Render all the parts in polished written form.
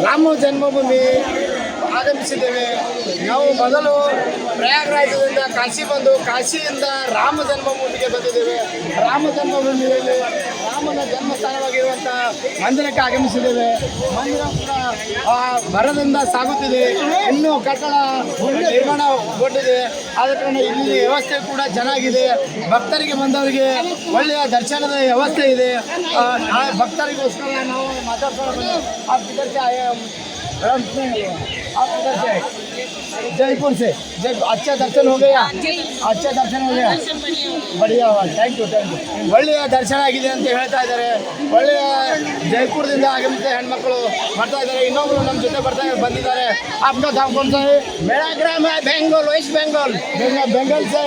ರಾಮ ಜನ್ಮಭೂಮಿ ಆಗಮಿಸಿದ್ದೇವೆ. ನಾವು ಮೊದಲು ಪ್ರಯಾಗರಾಜದಿಂದ ಕಾಶಿ ಬಂದು ಕಾಶಿಯಿಂದ ರಾಮ ಜನ್ಮಭೂಮಿಗೆ ಬಂದಿದ್ದೇವೆ. ರಾಮ ಜನ್ಮಭೂಮಿಯಲ್ಲಿ ರಾಮನ ಜನ್ಮಸ್ಥಾನವಾಗಿರುವಂಥ ಮಂದಿರಕ್ಕೆ ಆಗಮಿಸಿದ್ದೇವೆ. ಮಂದಿರ ಕೂಡ ಭರದಿಂದ ಸಾಗುತ್ತಿದೆ. ಇನ್ನೂ ಕಟ್ಟಡ ನಿರ್ಮಾಣಗೊಂಡಿದೆ. ಆದ ಕಾರಣ ಇಲ್ಲಿ ವ್ಯವಸ್ಥೆ ಕೂಡ ಚೆನ್ನಾಗಿದೆ. ಭಕ್ತರಿಗೆ ಬಂದವರಿಗೆ ಒಳ್ಳೆಯ ದರ್ಶನದ ವ್ಯವಸ್ಥೆ ಇದೆ. ಭಕ್ತರಿಗೋಸ್ಕರ ನಾವು ಮಾತಾಡ್ಕೊಂಡು जयपुर से अच्छा दर्शन हो गया. अच्छा दर्शन हो गया. बढ़िया ಥ್ಯಾಂಕ್ ಯು ಒಳ್ಳೆಯ ದರ್ಶನ ಆಗಿದೆ ಅಂತ ಹೇಳ್ತಾ ಇದ್ದಾರೆ. ಒಳ್ಳೆಯ ಜೈಪುರದಿಂದ ಆಗಮಿಸಿದ ಹೆಣ್ಮಕ್ಳು ಬರ್ತಾ ಇದ್ದಾರೆ. ಇನ್ನೊಬ್ರು ನಮ್ಮ ಜೊತೆ ಬಂದಿದ್ದಾರೆ. आपका गाँव कौन सा है? मेरा ग्राम है बेंगल, वेस्ट बंगाल. बंगाल से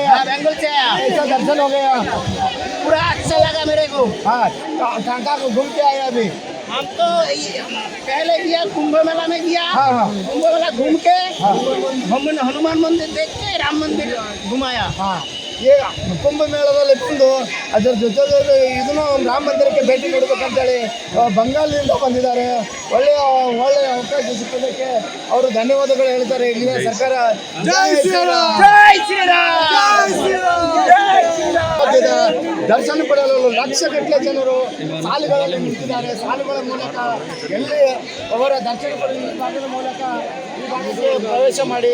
ऐसा दर्शन हो गया. पूरा अच्छा लगा मेरे को. हाँ, कहाँ घूम के आए अभी? हम तो पहले गया कुंभ मेला में गया. हाँ. कुंभ मेला घूम के हनुमान मंदिर देख के राम मंदिर घुमाया. हाँ, ये ಕುಂಭ ಮೇಳದಲ್ಲಿ ಬಂದು ಅದರ ಜೊತೆಗೆ ಇದನ್ನು ರಾಮ ಮಂದಿರಕ್ಕೆ ಭೇಟಿ ನೀಡಬೇಕಂತೇಳಿ ಬಂಗಾಲದಿಂದ ಬಂದಿದ್ದಾರೆ. ಒಳ್ಳೆಯ ಅವಕಾಶ ಸಿಕ್ಕೋದಕ್ಕೆ ಅವರು ಧನ್ಯವಾದಗಳು ಹೇಳ್ತಾರೆ. ಇಲ್ಲಿನ ಸರ್ಕಾರ ಜೈ ಶ್ರೀರಾಮ್, ಜೈ ಶ್ರೀರಾಮ್, ಜೈ ಶ್ರೀರಾಮ್. ದರ್ಶನ ಪಡೆಯಲು ಲಕ್ಷಗಟ್ಟಲೆ ಜನರು ಸಾಲುಗಳಲ್ಲಿ ನಿಂತಿದ್ದಾರೆ. ಸಾಲುಗಳ ಮೂಲಕ ಎಲ್ಲಿ ಅವರ ದರ್ಶನ ಪಡೆಯುವ ಮೂಲಕ ಈ ಭಾಗಕ್ಕೆ ಪ್ರವೇಶ ಮಾಡಿ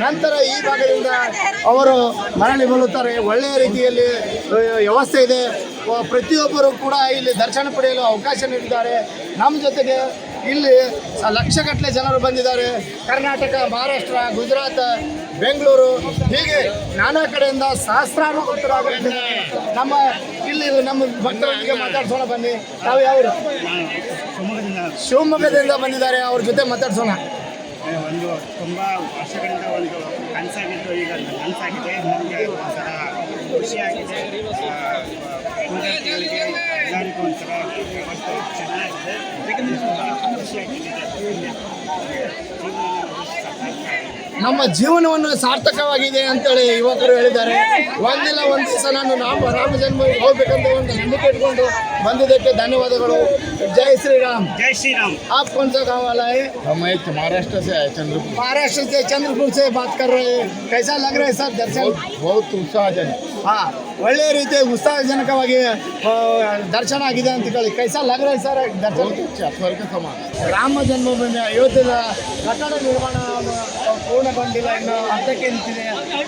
ನಂತರ ಈ ಭಾಗದಿಂದ ಅವರು ಮರಳಿ ಬರುತ್ತಾರೆ. ಒಳ್ಳೆಯ ರೀತಿಯಲ್ಲಿ ವ್ಯವಸ್ಥೆ ಇದೆ. ಪ್ರತಿಯೊಬ್ಬರು ಕೂಡ ಇಲ್ಲಿ ದರ್ಶನ ಪಡೆಯಲು ಅವಕಾಶ ನೀಡಿದ್ದಾರೆ. ನಮ್ಮ ಜೊತೆಗೆ ಇಲ್ಲಿ ಲಕ್ಷಗಟ್ಟಲೆ ಜನರು ಬಂದಿದ್ದಾರೆ. ಕರ್ನಾಟಕ, ಮಹಾರಾಷ್ಟ್ರ, ಗುಜರಾತ್, ಬೆಂಗಳೂರು ಹೀಗೆ ನಾನಾ ಕಡೆಯಿಂದ ಸಹಸ್ರಾರು ಭಕ್ತರಾಗಿದ್ದಾರೆ. ನಮ್ಮ ಭಕ್ತರೊಂದಿಗೆ ಮಾತಾಡ್ಸೋಣ ಬನ್ನಿ. ನಾವು ಯಾವರು? ಶಿವಮೊಗ್ಗದಿಂದ ಬಂದಿದ್ದಾರೆ. ಅವ್ರ ಜೊತೆ ಮಾತಾಡ್ಸೋಣ. ಒಂದು ತುಂಬ ವರ್ಷಗಳಿಂದ ಒಂದು ಕನಸಾಗಿತ್ತು. ಈಗ ನನಸಾಗಿದೆ. ನಮಗೆ ಒಂಥರ ಖುಷಿಯಾಗಿದೆ. ಪೂಜಾರಿಗಳಿಗೆ ಎಲ್ಲರಿಗೂ ಒಂಥರ ಚೆನ್ನಾಗಿದೆ. ಖುಷಿಯಾಗಿದೆ. ನಮ್ಮ ಜೀವನವನ್ನು ಸಾರ್ಥಕವಾಗಿದೆ ಅಂತೇಳಿ ಯುವಕರು ಹೇಳಿದ್ದಾರೆ. ಒಂದಿಲ್ಲ ಒಂದು ದಿವಸ ನಾನು ರಾಮ ಜನ್ಮ ಹೋಗ್ಬೇಕಂತ ಒಂದು ನಂಬಿಕೆ ಇಟ್ಕೊಂಡು ಬಂದಿದ್ದಕ್ಕೆ ಧನ್ಯವಾದಗಳು. जय श्री राम. जय श्री राम. आप कौन सा गाँव वाला है? हम महाराष्ट्र से आए, चंद्रपुर. महाराष्ट्र से चंद्रपुर से बात कर रहे हैं. कैसा लग रहा है सर दर्शन? बहुत उत्साहजनक. हाँ, ಒಳ್ಳೆಯ ರೀತಿ ಉತ್ಸಾಹಜನಕವಾಗಿ ದರ್ಶನ ಆಗಿದೆ ಅಂತ ಹೇಳಿ. ಕೈಸಾ ಲಗ್ ರहा है ಸರ್ ದರ್ಶನ? ಸ್ವರ್ಗ ಸಮಾನ. ರಾಮ ಜನ್ಮಭೂಮಿಯ ಅಯೋಧ್ಯೆಯ ಕಟ್ಟಡ ನಿರ್ಮಾಣ ಪೂರ್ಣಗೊಂಡಿಲ್ಲ, ಇನ್ನು ಅರ್ಧಕ್ಕೆ ನಿಂತಿದೆ.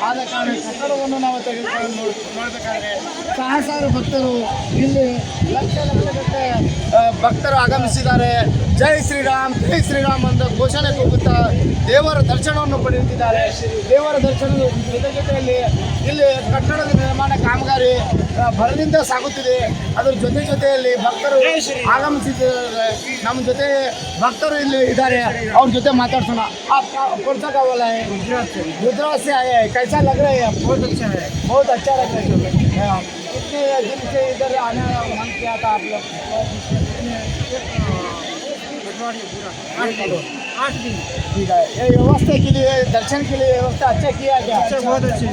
ಆದ ಕಾರಣ ಕಟ್ಟಡವನ್ನು ನಾವು ತೆಗೆದುಕೊಂಡು ನೋಡಬೇಕಾದ್ರೆ ಸಹಸ್ರಾರು ಭಕ್ತರು ಇಲ್ಲಿ ಲಕ್ಷಗಟ್ಟಲೆ ಭಕ್ತರು ಆಗಮಿಸಿದ್ದಾರೆ. ಜೈ ಶ್ರೀರಾಮ್, ಜೈ ಶ್ರೀರಾಮ್ ಅಂತ ಘೋಷಣೆ ಕೂಗುತ್ತಾ ದೇವರ ದರ್ಶನವನ್ನು ಪಡೆಯುತ್ತಿದ್ದಾರೆ. ದೇವರ ದರ್ಶನದ ಜೊತೆಯಲ್ಲಿ ಇಲ್ಲಿ ಕಟ್ಟಡದ ನಿರ್ಮಾಣ ಕಾಮಗಾರಿ ಭರದಿಂದ ಸಾಗುತ್ತಿದೆ. ಅದರ ಜೊತೆಯಲ್ಲಿ ಭಕ್ತರು ಆಗಮಿಸಿದ್ದಾರೆ. ನಮ್ಮ ಜೊತೆ ಭಕ್ತರು ಇಲ್ಲಿ ಇದ್ದಾರೆ. ಅವ್ರ ಜೊತೆ ಮಾತಾಡ್ಸೋಣ. कौन सा गाँव वाला है? गुजरात से आए हैं. कैसा लग रहा है? बहुत अच्छा है. बहुत अच्छा लग रहा है. कितने दिन से इधर आने मन किया था आप लोग? 8 दिन. ठीक है. ये व्यवस्था के लिए, दर्शन के लिए व्यवस्था अच्छा किया गया? बहुत अच्छे.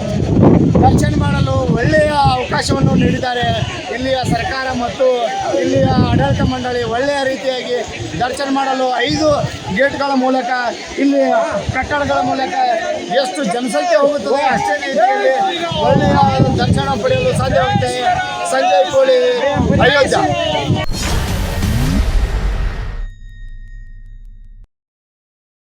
ದರ್ಶನ ಮಾಡಲು ಒಳ್ಳೆಯ ಅವಕಾಶವನ್ನು ನೀಡಿದ್ದಾರೆ ಇಲ್ಲಿಯ ಸರ್ಕಾರ ಮತ್ತು ಇಲ್ಲಿಯ ಆಡಳಿತ ಮಂಡಳಿ. ಒಳ್ಳೆಯ ರೀತಿಯಾಗಿ ದರ್ಶನ ಮಾಡಲು 5 ಗೇಟ್ಗಳ ಮೂಲಕ ಇಲ್ಲಿ ಕಟ್ಟಡಗಳ ಮೂಲಕ ಎಷ್ಟು ಜನಸಂಖ್ಯೆ ಹೋಗುತ್ತದೆ ಅಷ್ಟೇ ರೀತಿಯಲ್ಲಿ ಒಳ್ಳೆಯ ದರ್ಶನ ಪಡೆಯಲು ಸಾಧ್ಯವಾಗುತ್ತೆ. ಸಂಜಯ್ ಕೋಳಿ, ಅಯೋಧ್ಯ.